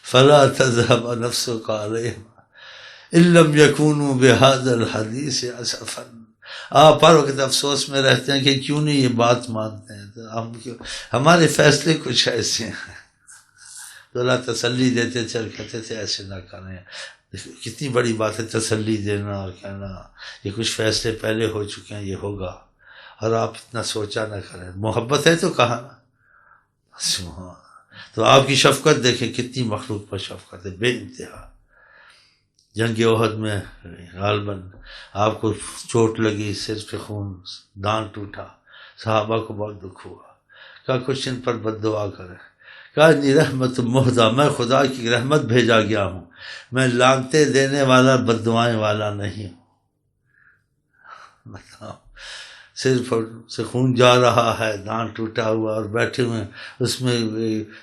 فلا تذهب نفسك عليهم ان لم يكونوا بهذا الحديث اسفا. آپ ہر وقت افسوس میں رہتے ہیں کہ کیوں نہیں یہ بات مانتے ہیں. تو ہمارے فیصلے کچھ ایسے ہیں. تو اللہ تسلی دیتے تھے اور کہتے تھے ایسے نہ کریں. کتنی بڑی بات ہے تسلی دینا اور کہنا یہ کچھ فیصلے پہلے ہو چکے ہیں، یہ ہوگا، اور آپ اتنا سوچا نہ کریں. محبت ہے تو کہا نا. تو آپ کی شفقت دیکھیں، کتنی مخلوق پر شفقت ہے، بے انتہا. جنگ احد میں غالباً آپ کو چوٹ لگی، سر پہ خون، دان ٹوٹا، صحابہ کو بہت دکھ ہوا. کہا کچھ ان پر بد دعا کریں. کہا انی رحمت مہدہ، میں خدا کی رحمت بھیجا گیا ہوں، میں لعنتیں دینے والا بد دعائیں والا نہیں ہوں. بتاؤ، سر سے خون جا رہا ہے، دان ٹوٹا ہوا، اور بیٹھے ہوئے اس میں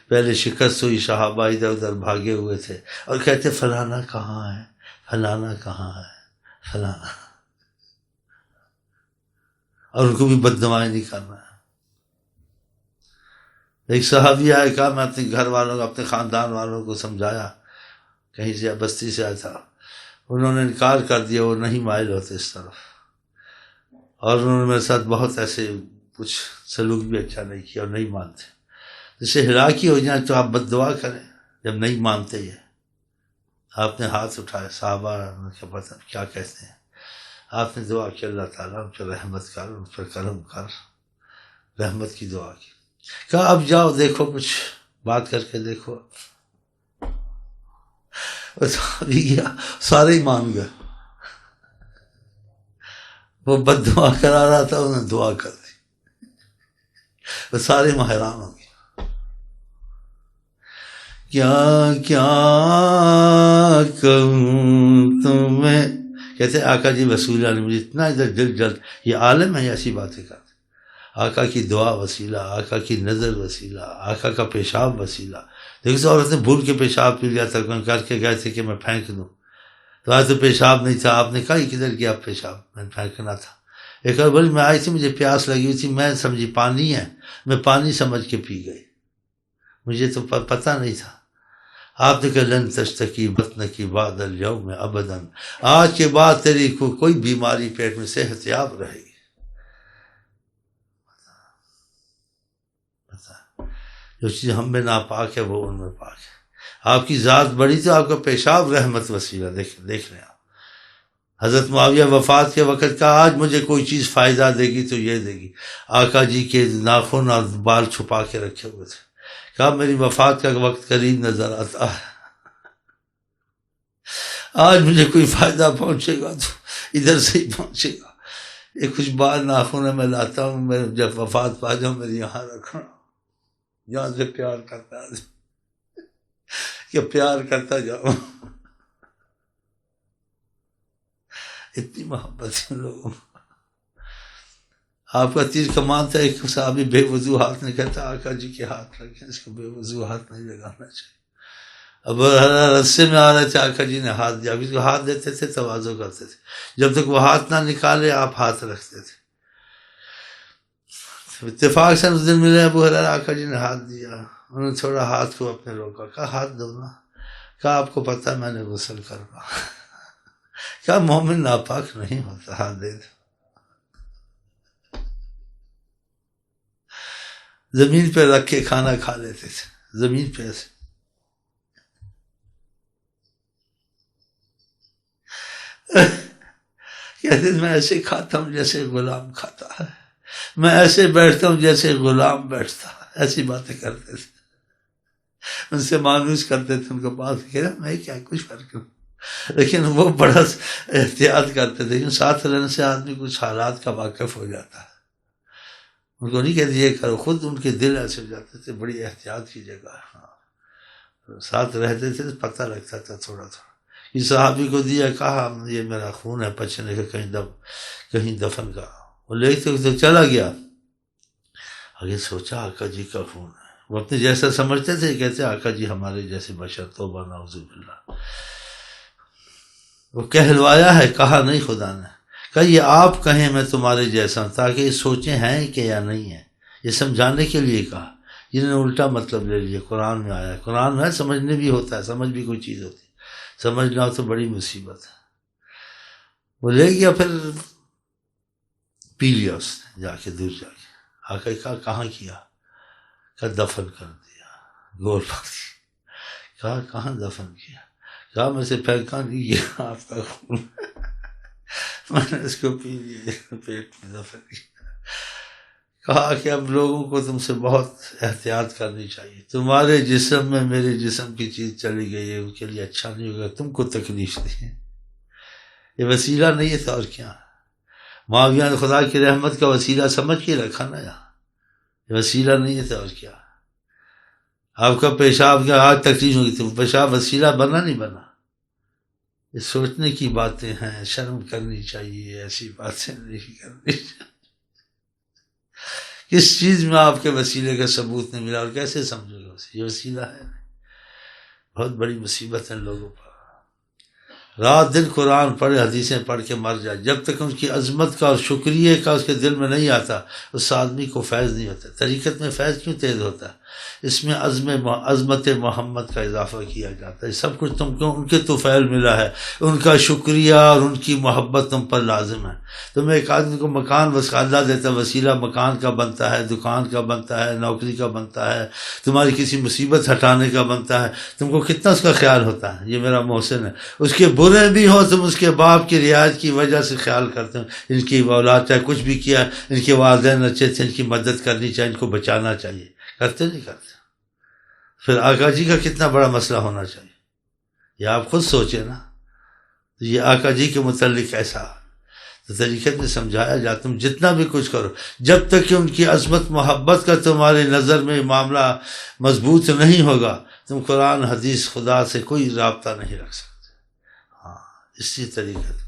پہلے شکست ہوئی، صحابہ ادھر ادھر بھاگے ہوئے تھے، اور کہتے فلانا کہاں ہے، فلانا کہاں ہے، فلانا، اور ان کو بھی بد دعائیں نہیں کرنا ہے. ایک صحابی آئے، کہا میں اپنے گھر والوں کو، اپنے خاندان والوں کو سمجھایا، کہیں سے بستی سے آیا تھا، انہوں نے انکار کر دیا، وہ نہیں مائل ہوتے اس طرف، اور انہوں نے میرے ساتھ بہت ایسے کچھ سلوک بھی اچھا نہیں کیا اور نہیں مانتے. جسے ہلاکی ہو جائیں تو آپ بد دعا کریں جب نہیں مانتے. یہ آپ نے ہاتھ اٹھائے، صحابہ نے پتہ کیا کہتے ہیں، آپ نے دعا کی اللہ تعالیٰ ان پر رحمت کر، ان پر کرم کر، رحمت کی دعا کی. کہا اب جاؤ دیکھو، کچھ بات کر کے دیکھو. ابھی گیا، سارے ہی مان گئے. وہ بد دعا کرا رہا تھا، انہوں نے دعا کر دی، وہ سارے حیران ہو گئے. کیا کیا کہوں تمہیں، کہتے آقا جی وسیلہ نے مجھے اتنا ادھر دل جلد. یہ عالم ہے ایسی باتیں کرتے. آقا کی دعا وسیلہ، آقا کی نظر وسیلہ، آقا کا پیشاب وسیلہ. دیکھو سو عورت نے بھول کے پیشاب پی لیا تھا، کر کے گئے تھے کہ میں پھینک دوں، تو آج تو پیشاب نہیں تھا. آپ نے کہا یہ کدھر گیا پیشاب، میں پھینکنا تھا. ایک اور بولی میں آئی تھی، مجھے پیاس لگی ہوئی تھی، میں سمجھی پانی ہے، میں پانی سمجھ کے پی گئی، مجھے تو پتہ نہیں تھا. آپ نے کہا لن تشتکی بطنکی بعد اليوم ابدا، آج کے بعد تیری کوئی بیماری پیٹ میں صحت یاب رہے گی. جو چیز ہم میں ناپاک ہے وہ ان میں پاک ہے. آپ کی ذات بڑی تو آپ کا پیشاب رحمت وسیلہ. دیکھ لیں آپ. حضرت معاویہ وفات کے وقت کہا آج مجھے کوئی چیز فائدہ دے گی تو یہ دے گی. آقا جی کے ناخن اور بال چھپا کے رکھے ہوئے تھے. کہا میری وفات کا وقت قریب نظر آتا ہے، آج مجھے کوئی فائدہ پہنچے گا تو ادھر سے ہی پہنچے گا. یہ کچھ بال ناخن ہے، میں لاتا ہوں، میں جب وفات پا جاؤں میری یہاں رکھنا، یہاں سے پیار کرتا کہ پیار کرتا جاؤں. اتنی محبت ہے لوگوں. آپ کا تیر کمان تھا، ایک صحابی بے وضو ہاتھ نہیں کہتا آقا جی کے ہاتھ رکھیں، اس کو بے وضو ہاتھ نہیں لگانا چاہیے. اب رسے میں آ رہے تھے، آقا جی نے ہاتھ دیا، ابھی تو ہاتھ دیتے تھے تواضع کرتے تھے، جب تک وہ ہاتھ نہ نکالے آپ ہاتھ رکھتے تھے. اتفاق سے اس دن ملے ابو ہریرہ، آقا جی نے ہاتھ دیا، انہوں نے تھوڑا ہاتھ کو اپنے روکا، کہا ہاتھ دو نا. کہا آپ کو پتہ میں نے غسل کرنا. کہا مومن ناپاک نہیں ہوتا، ہاتھ دے دو. زمین پہ رکھ کے کھانا کھا لیتے تھے، زمین پہ ایسے. کہتے میں ایسے کھاتا ہوں جیسے غلام کھاتا ہے، میں ایسے بیٹھتا ہوں جیسے غلام بیٹھتا ہے. ایسی باتیں کرتے تھے، ان سے مانوس کرتے تھے، ان کو بات کہہ میں کیا کچھ فرق کروں. لیکن وہ بڑا احتیاط کرتے تھے، ساتھ رہنے سے آدمی کچھ حالات کا واقف ہو جاتا ہے. ان کو نہیں کہتے یہ کرو، خود ان کے دل ایسے ہو جاتے تھے. بڑی احتیاط کی جگہ. ہاں ساتھ رہتے تھے تو پتہ لگتا تھا تھوڑا تھوڑا. اس صحابی کو دیا، کہا یہ میرا خون ہے پچنے کا، کہیں دفن کا. وہ لے تو چلا گیا. آگے سوچا آقا جی کا خون ہے، وہ اپنے جیسا سمجھتے تھے، کہتے آقا جی ہمارے جیسے بشر، توبہ نعوذ باللہ. وہ کہلوایا ہے، کہا نہیں خدا نے. کہا یہ آپ کہیں میں تمہارے جیسا ہوں، تاکہ یہ سوچیں ہیں کہ یا نہیں ہے، یہ سمجھانے کے لیے کہا. انہوں نے الٹا مطلب لے لیا، قرآن میں آیا ہے، قرآن میں سمجھنے بھی ہوتا ہے، سمجھ بھی کوئی چیز ہوتی ہے، سمجھنا ہو تو بڑی مصیبت ہے۔ وہ لے گیا، پھر پی لیا اس نے جا کے، دور جا کے آ کے کہا کہاں کیا؟ کہا دفن کر دیا، گول پک دی۔ کہا کہاں دفن کیا؟ کہا میں سے پھینکا نہیں گیا آپ کا خون، میں نے اس کو پی لیا، پیٹ میں دفن کیا۔ کہا کہ اب لوگوں کو تم سے بہت احتیاط کرنی چاہیے، تمہارے جسم میں میرے جسم کی چیز چلی گئی ہے، ان کے لیے اچھا نہیں ہوگا، تم کو تکلیف دی ہے، یہ وسیلہ نہیں تھا اور کیا۔ معاویہ نے خدا کی رحمت کا وسیلہ سمجھ کے رکھا نا یہاں، یہ وسیلہ نہیں تھا اور کیا۔ آپ کا پیشاب کا آج تکلیف ہوگی، تو پیشاب وسیلہ بنا نہیں بنا، یہ سوچنے کی باتیں ہیں، شرم کرنی چاہیے، ایسی باتیں نہیں کرنی چاہیے۔ کس چیز میں آپ کے وسیلے کا ثبوت نہیں ملا اور کیسے سمجھو گے اسے؟ یہ وسیلہ ہے، بہت بڑی مصیبت ہے لوگوں پر۔ رات دن قرآن پڑھے، حدیثیں پڑھ کے مر جائے، جب تک ان کی عظمت کا اور شکریہ کا اس کے دل میں نہیں آتا، اس آدمی کو فیض نہیں ہوتا۔ طریقت میں فیض کیوں تیز ہوتا ہے؟ اس میں عظمت محمد کا اضافہ کیا جاتا ہے، سب کچھ تم کو ان کے طفیل ملا ہے، ان کا شکریہ اور ان کی محبت تم پر لازم ہے۔ تم ایک آدمی کو مکان اللہ دیتا ہے، وسیلہ مکان کا بنتا ہے، دکان کا بنتا ہے، نوکری کا بنتا ہے، تمہاری کسی مصیبت ہٹانے کا بنتا ہے، تم کو کتنا اس کا خیال ہوتا ہے، یہ میرا محسن ہے۔ اس کے برے بھی ہو، تم اس کے باپ کی رعایت کی وجہ سے خیال کرتے ہو، ان کی اولاد چاہے کچھ بھی کیا، ان کے والدین اچھے تھے، ان کی مدد کرنی چاہیے، ان کو بچانا چاہیے، کرتے نہیں کرتے؟ پھر آقا جی کا کتنا بڑا مسئلہ ہونا چاہیے، یہ آپ خود سوچیں نا۔ تو یہ آقا جی کے متعلق ایسا تو طریقت میں سمجھایا جاتا، تم جتنا بھی کچھ کرو، جب تک کہ ان کی عظمت محبت کا تمہاری نظر میں معاملہ مضبوط نہیں ہوگا، تم قرآن حدیث خدا سے کوئی رابطہ نہیں رکھ سکتے۔ ہاں، اسی طریقت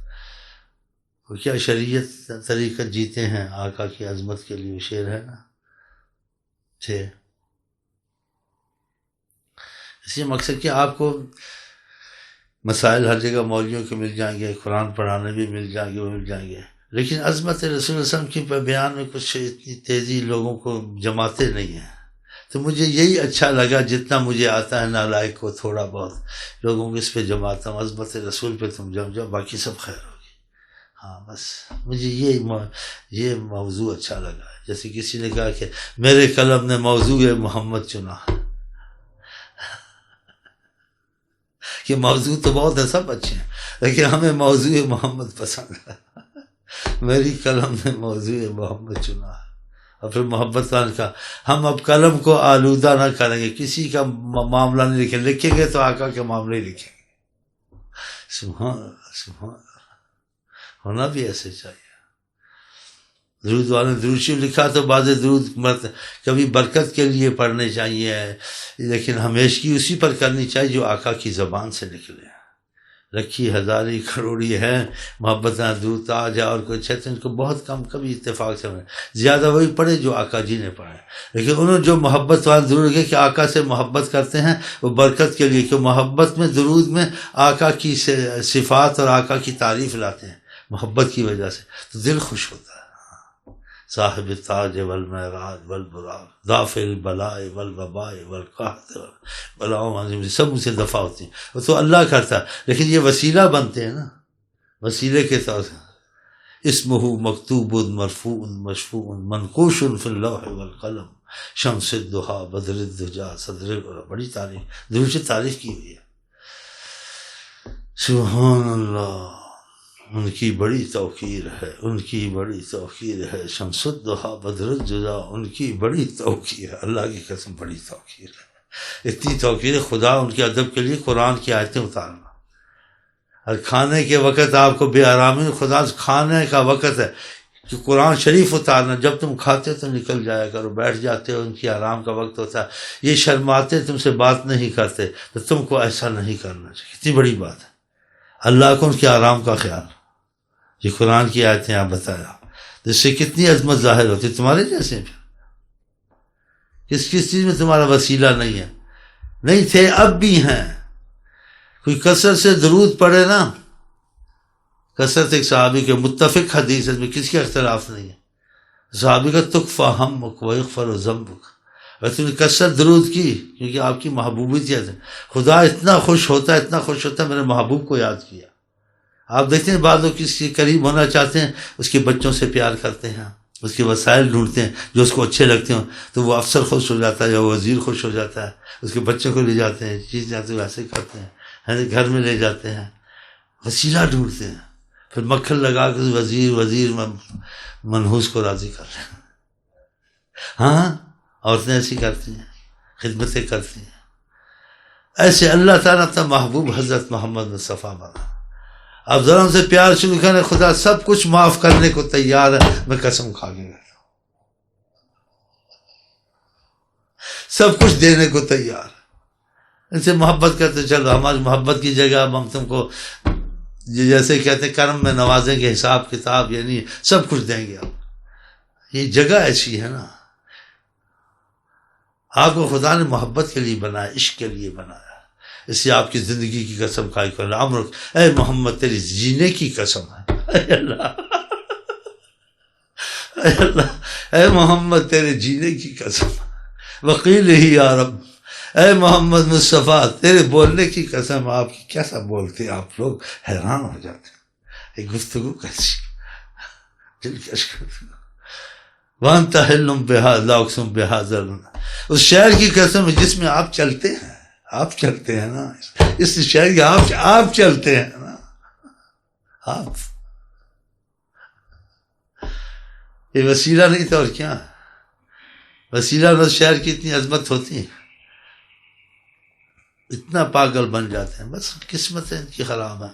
وہ کیا شریعت طریقت جیتے ہیں آقا کی عظمت کے لیے، شعر ہے نا۔ اسی مقصد کہ آپ کو مسائل ہر جگہ مولویوں کے مل جائیں گے، قرآن پڑھانے بھی مل جائیں گے، وہ مل جائیں گے، لیکن عظمت رسول اللہ علیہ وسلم کی بیان میں کچھ اتنی تیزی لوگوں کو جماتے نہیں ہیں۔ تو مجھے یہی اچھا لگا، جتنا مجھے آتا ہے نالائق کو تھوڑا بہت لوگوں کو اس پہ جماتا ہوں، عظمت رسول پہ تم جم جاؤ، باقی سب خیر ہوگی۔ ہاں بس مجھے یہ موضوع اچھا لگا، جیسے کسی نے کہا کہ میرے قلم نے موضوع محمد چنا، کہ موضوع تو بہت ہے، سب اچھے ہیں، لیکن ہمیں موضوع محمد پسند ہے، میری قلم نے موضوع محمد چنا ہے۔ اور پھر محبت کا ہم اب قلم کو آلودہ نہ کریں گے، کسی کا معاملہ نہیں لکھیں گے تو آقا کے معاملے ہی لکھیں گے۔ سبحان اللہ، سبحان اللہ، ہونا بھی ایسے چاہیے۔ درود والے نے درود شریف لکھا تو بعض درود کبھی برکت کے لیے پڑھنے چاہیے، لیکن ہمیشگی اسی پر کرنی چاہیے جو آقا کی زبان سے نکلے۔ رکھی ہزاری کروڑی ہے محبت درود تاج ہے، اور کچھ ہے تو ان کو بہت کم کبھی اتفاق سے زیادہ وہی پڑھے جو آقا جی نے پڑھے، لیکن انہوں جو محبت والے درود کہ آقا سے محبت کرتے ہیں وہ برکت کے لیے، کہ محبت میں درود میں آقا کی صفات اور آقا کی تعریف لاتے ہیں محبت کی وجہ سے، تو دل خوش ہوتا ہے۔ صاحب تاج والمعراج والبراق دافع البلاء والوباء والقحط بلاؤں عظیم، سب ان سے دفع ہوتی ہیں، وہ تو اللہ کرتا ہے، لیکن یہ وسیلہ بنتے ہیں نا، وسیلے کے طور سے۔ اسمہ مکتوب مرفوع مشفوع منقوش فی اللوح والقلم شمس الضحیٰ بدر الدجا صدر، بڑی تعریف دل سے تعریف کی ہوئی ہے۔ سبحان اللہ، ان کی بڑی توقیر ہے، ان کی بڑی توقیر ہے، شمس الضحیٰ بدر الدجا، ان کی بڑی توقیر ہے، اللہ کی قسم بڑی توقیر ہے، اتنی توقیر خدا ان کے ادب کے لیے قرآن کی آیتیں اتارنا۔ اور کھانے کے وقت آپ کو بے آرامی، خدا کھانے کا وقت ہے کہ قرآن شریف اتارنا، جب تم کھاتے تو نکل جایا کرو، بیٹھ جاتے ہو، ان کی آرام کا وقت ہوتا ہے، یہ شرماتے تم سے بات نہیں کرتے، تو تم کو ایسا نہیں کرنا چاہیے، کتنی بڑی بات ہے، اللہ کو ان کے آرام کا خیال، یہ قرآن کی آیتیں آپ بتایا، جس سے کتنی عظمت ظاہر ہوتی ہے تمہارے جیسے۔ کس چیز میں تمہارا وسیلہ نہیں ہے، نہیں تھے اب بھی ہیں، کوئی کثرت سے درود پڑھے نا، کثرت ایک صحابی کے متفق حدیث میں کسی کا اختلاف نہیں ہے، صحابی کا تکفی ہمک و یغفر ذنبک، ویسے کثرت درود کی کیونکہ آپ کی محبوبیت ہے. خدا اتنا خوش ہوتا ہے، اتنا خوش ہوتا ہے، میرے محبوب کو یاد کیا. آپ دیکھتے ہیں بعض لوگ کسی کے قریب ہونا چاہتے ہیں، اس کے بچوں سے پیار کرتے ہیں، اس کے وسائل ڈھونڈتے ہیں جو اس کو اچھے لگتے ہوں، تو وہ افسر خوش ہو جاتا ہے یا وزیر خوش ہو جاتا ہے، اس کے بچوں کو لے جاتے ہیں، چیز جاتے ہیں، ویسے کرتے ہیں، گھر میں لے جاتے ہیں، وسیلہ ڈھونڈتے ہیں، پھر مکھن لگا کے وزیر منحوس کو راضی کر رہے ہیں. ہاں عورتیں ایسی کرتی ہیں، خدمتیں کرتی ہیں. ایسے اللہ تعالیٰ اپنا محبوب حضرت محمد مصطفیٰ بنا. اب ذرا ان سے پیار شروع کرنے، خدا سب کچھ معاف کرنے کو تیار ہے، میں قسم کھا کے کہتا ہوں، سب کچھ دینے کو تیار ہے. ان سے محبت کرتے چلو، ہماری محبت کی جگہ اب ہم تم کو جیسے کہتے ہیں کرم میں نوازیں گے، حساب کتاب یعنی سب کچھ دیں گے. اب یہ جگہ ایسی ہے نا، آپ کو خدا نے محبت کے لیے بنایا، عشق کے لیے بنایا. اس سے آپ کی زندگی کی قسم کھائی کر عمر، اے محمد تیری جینے کی قسم ہے. اے اللہ، اے اللہ، اے محمد تیرے جینے کی قسم ہے. وقیل ہی یا رب، اے محمد مصطفیٰ تیرے بولنے کی قسم. آپ کی کیسا بولتے ہیں، آپ لوگ حیران ہو جاتے ہیں. ایک گفتگو کیسی دلکش گفتگو. وانت حلم بہذا اقسم بہذا، اس شہر کی قسم جس میں آپ چلتے ہیں. آپ چلتے ہیں نا اس شہر کے، آپ چلتے ہیں نا. آپ یہ وسیلہ نہیں تھا اور کیا وسیلہ بس شہر کی اتنی عظمت ہوتی ہے، اتنا پاگل بن جاتے ہیں. بس قسمت ان کی خراب ہے.